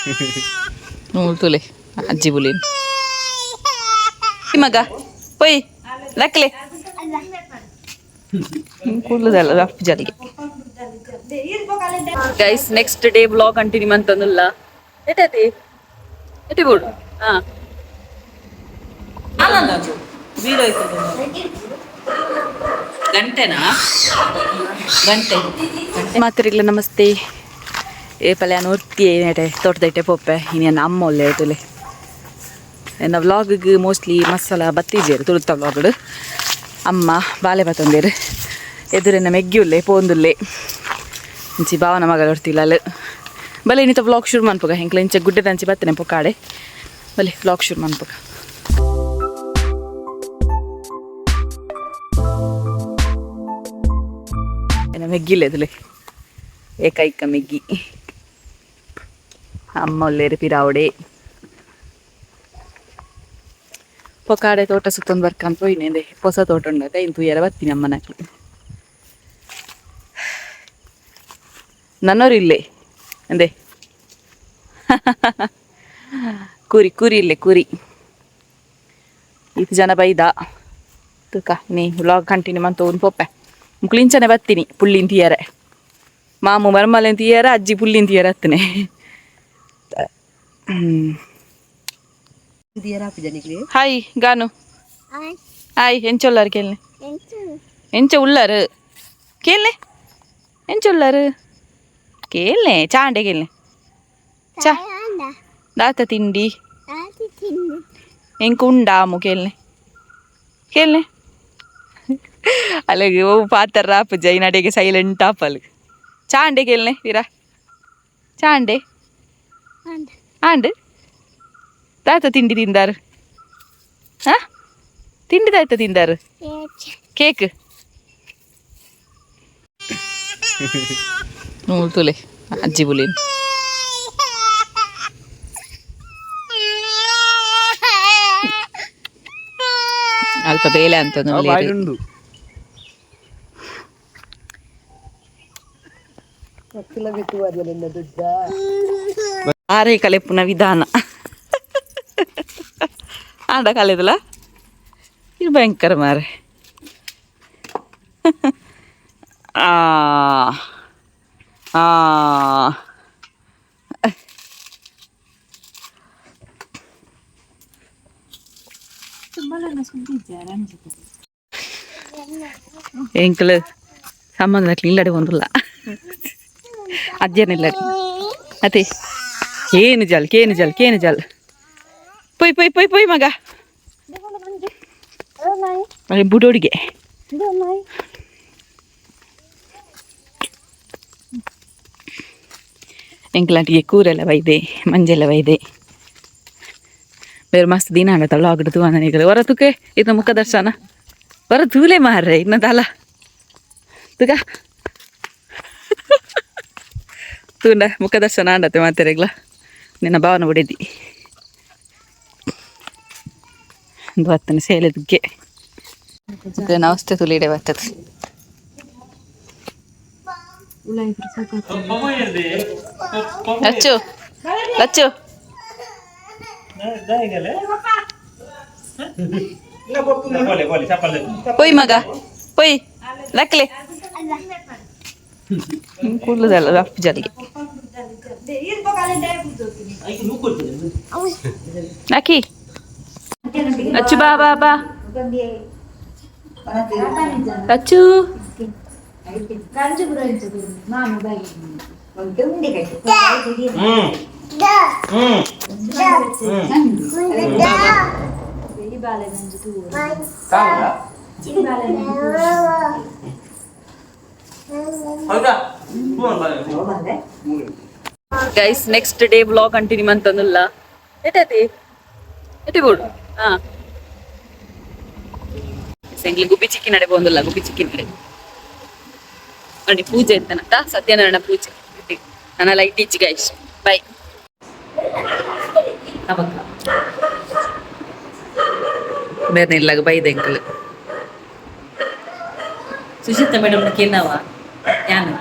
तुले आजी बोलीन मग पै लागले ಕೂದಲು ರಫ್ ಜಲ್ಲಿಗೆ guys next day blog continue ಅಂತಂದಿಲ್ಲ ಎಟೈತಿ ಎಟಿ ಬಿಡು ಹಾ ಗಂಟೆನಾ ಗಂಟೆ ಮಾತ್ರಿಲ್ಲ ನಮಸ್ತೆ ಏ ಪಲ್ಯ ನೋಡ್ತಿ ಏನೇಟೆ ತೋಟದೈಟೆ ಪೊಪ್ಪೆ ಇನ್ನೇನು ಅಮ್ಮ ಒಳ್ಳೆ ಆಯ್ತಲೆ ಎನ್ನ ವ್ಲಾಗ್ಗೆ ಮೋಸ್ಟ್ಲಿ ಮಸಾಲ ಬತ್ತಿಜೇರು ತುಳುತ್ತ ವ್ಲಾಗ್ಡು ಅಮ್ಮ ಬಾಲೆ ಬತ್ತಂದೇರು ಎದುರಿನ ಮೆಗ್ಗಿಯುಲ್ಲೆ ಪೋಂದುಲ್ಲೆ ಇಂಚಿ ಭಾವನ ಮಗಳು ಹೊಡ್ತಿಲ್ಲ ಅಲ್ಲಿ ಬಲೆ ಇನ್ನಿತ ವ್ಲಾಗ್ ಶುರು ಮಾಡ್ಪೋಗ ಹೆಂಕ್ಲ ಇಂಚೆ ಗುಡ್ಡೆ ತಂಚಿ ಬತ್ತನೆ ಪೊಕ್ಕಾಡೆ ಬಲೆ ವ್ಲಾಗ್ ಶುರು ಮಾಡ್ಪೋಗ ಏನ ಮೆಗ್ಗಿಲ್ಲ ಎದುಲೆ ಏಕೈಕ ಮೆಗ್ಗಿ ಅಮ್ಮ ಒಳ್ಳೆರು ಪಿರಾವಡೆ ಪೊಕಾಡೆ ತೋಟ ಸುತ್ತೊಂದು ಬರ್ಕಂತ ಹೋಯ್ನೇಂದೆ ಹೊಸ ತೋಟ ಉಂಡಾಗ ಇಂತು ಎರ ಬರ್ತೀನಿ ಅಮ್ಮನಾಕ್ಲು ನನ್ನೋರು ಇಲ್ಲೇ ಅಂದೆ ಕುರಿ ಕುರಿ ಇಲ್ಲೇ ಕುರಿ ಇದು ಜನ ಬೈದ ತುಕ ನೀ ವ್ಲಾಗ್ ಕಂಟಿನ್ಯೂ ಅಂತ ಒಂದು ಪೊಪ್ಪೆ ಮುಕ್ಳಿಂಚನೆ ಬರ್ತೀನಿ ಪುಳ್ಳಿನ ತೀಯರೆ ಮಾಮು ಮರ್ಮಲೆನ್ ತೀಯರ ಅಜ್ಜಿ ಪುಳ್ಳಿನ ತೀಯರ ಹತ್ತನೆ ಹಾಯ್ ಗಾನು ಹಾಯ್ ಎಂಚೊಲ್ಲಾರು ಕೇಳ್ನೆ ಎಂಚ ಉಳ್ಳಾರು ಕೇಳ್ನೆ ಎಂಚೊಲ್ಲಾರು ಕೇಳ್ನೆ ಚಾಂಡೆ ಕೇಳ್ನೆ ಚಾ ದಾತ ತಿಂಡಿ ಎಂಕ ಉಂಡಾಮು ಕೇಳ್ನೆ ಕೇಳ್ನೆ ಅಲ್ಲಿಗೆ ಓ ಪಾತ್ರ ರಾಪ ಜೈ ನಡೆಗೆ ಸೈಲೆಂಟ್ ಆಪಲ್ ಚಾಂಡೆ ಕೇಳ್ನೆ ವೀರಾ ಚಾಂಡೆ ಆಂಡ್ ತಾತ ತಿಂಡಿ ತಿಂದಾರು ಹಾ ತಿಂಡಿ ತಾಯ್ತ ತಿಂದಾರು ಕೇಕ್ ತುಲೆ ಅಜ್ಜಿ ಬುಲಿನ್ ಅಲ್ಪ ಬೇಲೆ ಅಂತ ಆರೈ ಕಲೆಪುನ ವಿಧಾನ ಆಡ ಕಲೆದಲ್ಲ ಇದು ಭಯಂಕರ ಮಾರೆ ಎಂಕಲ್ ಸಂಬಂಧ ಇಲ್ಲಡೆ ಒಂದಿಲ್ಲ ಅಜ್ಜನಿಲ್ಲಡಿ ಅದೇ ಏನು ಜಲ್ ಕೇನು ಜಲ್ ಕೇನು ಜಲ್ ಪೊಯ್ ಪೊಯ್ ಪೊಯ್ ಪೊಯ್ ಮಗ ಬುಡೋಡಿಗೆ ಎಂಕ್ಲಾಂಟಿಗೆ ಕೂರೆಲ್ಲ ಬೈದೆ ಮಂಜೆಲ್ಲ ಬೈದೆ ಬೇರೆ ಮಸ್ತ್ ದಿನ ಆಗತ್ತ ವ್ಲಾಗ್ ತೂ ನನಗೆ ಹೊರ ತುಕೆ ಇದು ಮುಖ ದರ್ಶನ ಹೊರ ತೂಲೆ ಮಾರ್ರೆ ಇನ್ನದಲ್ಲ ತುಗ ತೂಂಡ ಮುಖ ದರ್ಶನ ಆಂಡತ್ತೆ ಮಾತೆರೆಗ್ಲ ನಿನ್ನ ಭಾವನ ಹೊಡೆದಿ ಒಂದು ಹತ್ತನೇ ಸೇಲೆದಕ್ಕೆ ನವಸ್ತೆ ತುಲಿಡೆ ಬರ್ತದೆ ಲಚ್ಚು ಲಚ್ಚು ಪೊಯ್ ಮಗ ಪೊಯ್ ಲಕ್ಲೆ ಕೂದಲಲ್ಲ ರಫ್ ಜಲ್ಲಿಗೆ ಅಕ್ಕಿ ಅಚ್ಚು ಬಾ ಬಾ ಬಾ ಅಚ್ಚು guys next day blog continue ಅಂತಂದಿಲ್ಲ ಎಟೈತಿ ಎಟಿ ಬಿಡು ಹಾ ಸಂಗ್ಲಿ ಗುಬ್ಬಿ ಚಿಕ್ಕಿ ನಡೆ ಬಂದಿಲ್ಲ ಗುಬ್ಬಿ ಚಿಕ್ಕಿ ನಡೆ ನೋಡಿ ಪೂಜೆ ಇತ್ತನಂತ ಸತ್ಯನಾರಾಯಣ ಪೂಜೆ ನನ್ನ ಲೈಟ್ ಇಚ್ಚಿ ಗೈಸ್ ಬೈ ಬೇರೆ ಇಲ್ಲ ಬೈದೆ ಅಂಕಲ್ ಸುಶೀತಾ ಮೇಡಮ್ ಕೇಳವ ಯಾನ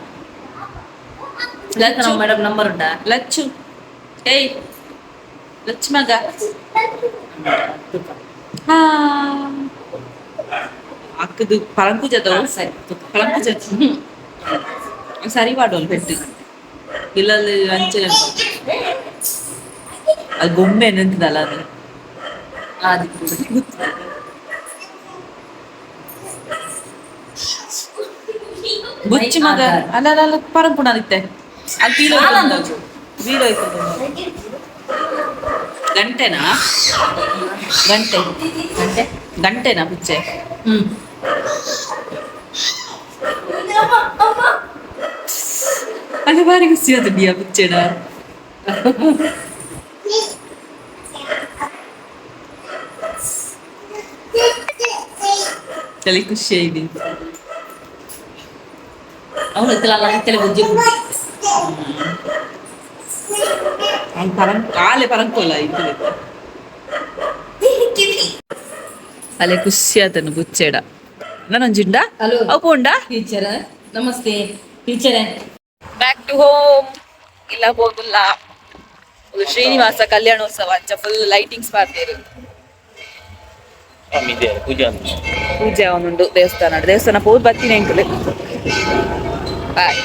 ಲತಾ ಮೇಡಮ್ ನಂಬರ್ ಉಂಟಾ ಲಚ್ಚು ಏಯ್ ಲಕ್ಷ್ಮಗ ಹಾ ಅಕ್ಕದು ಪರಂಪೂಜದ ಪರಂಪೂಜ ಸರಿ ಮಾಡೋಲ್ ಬೆಟ್ಟು ಇಲ್ಲಲ್ಲಿ ಅಂಚೆ ಅದು ಗೊಂಬೆ ನಿಂತದಲ್ಲ ಅದು ಬುಚ್ಚಿ ಮಗ ಅಲ್ಲ ಪರಂಪುಣ ಆದಿತ್ತೆ ಅದು ಬೀರೋ ಗಂಟೆನಾ ಗಂಟೆನಾ ಬುಚ್ಚೆ ಅದೇ ಬಾರಿ ಖುಷಿ ಆದಿದ್ಯಾ ಬುಚ್ಚೆನ ತಲೆ ಖುಷಿ ಆಗಿದೆ ಅವನು ತಲೆ ಬುಜ್ಜಿ ಕಾಲೆ ಪರಂಕೋಲ್ಲ ಇದು ಅಲೆ ಖುಷಿ ಆತನು ಬುಚ್ಚೆಡ ನಾನೊಂಜಿಂಡ ಹಲೋ ಅವು ಪೋಂಡ ಟೀಚರ್ ನಮಸ್ತೆ ಟೀಚರ್ ಬ್ಯಾಕ್ ಟು ಹೋಮ್ ಇಲ್ಲ ಹೋಗುಲ್ಲ ಇದು ಶ್ರೀನಿವಾಸ ಕಲ್ಯಾಣೋತ್ಸವ ಅಂಚ ಫುಲ್ ಲೈಟಿಂಗ್ಸ್ ಮಾಡ್ತೀರಿ ಪೂಜೆ ಅವನುಂಡು ದೇವಸ್ಥಾನ ಪೋದ್ ಬರ್ತೀನಿ ಅಂಕಲ್ ಬಾಯ್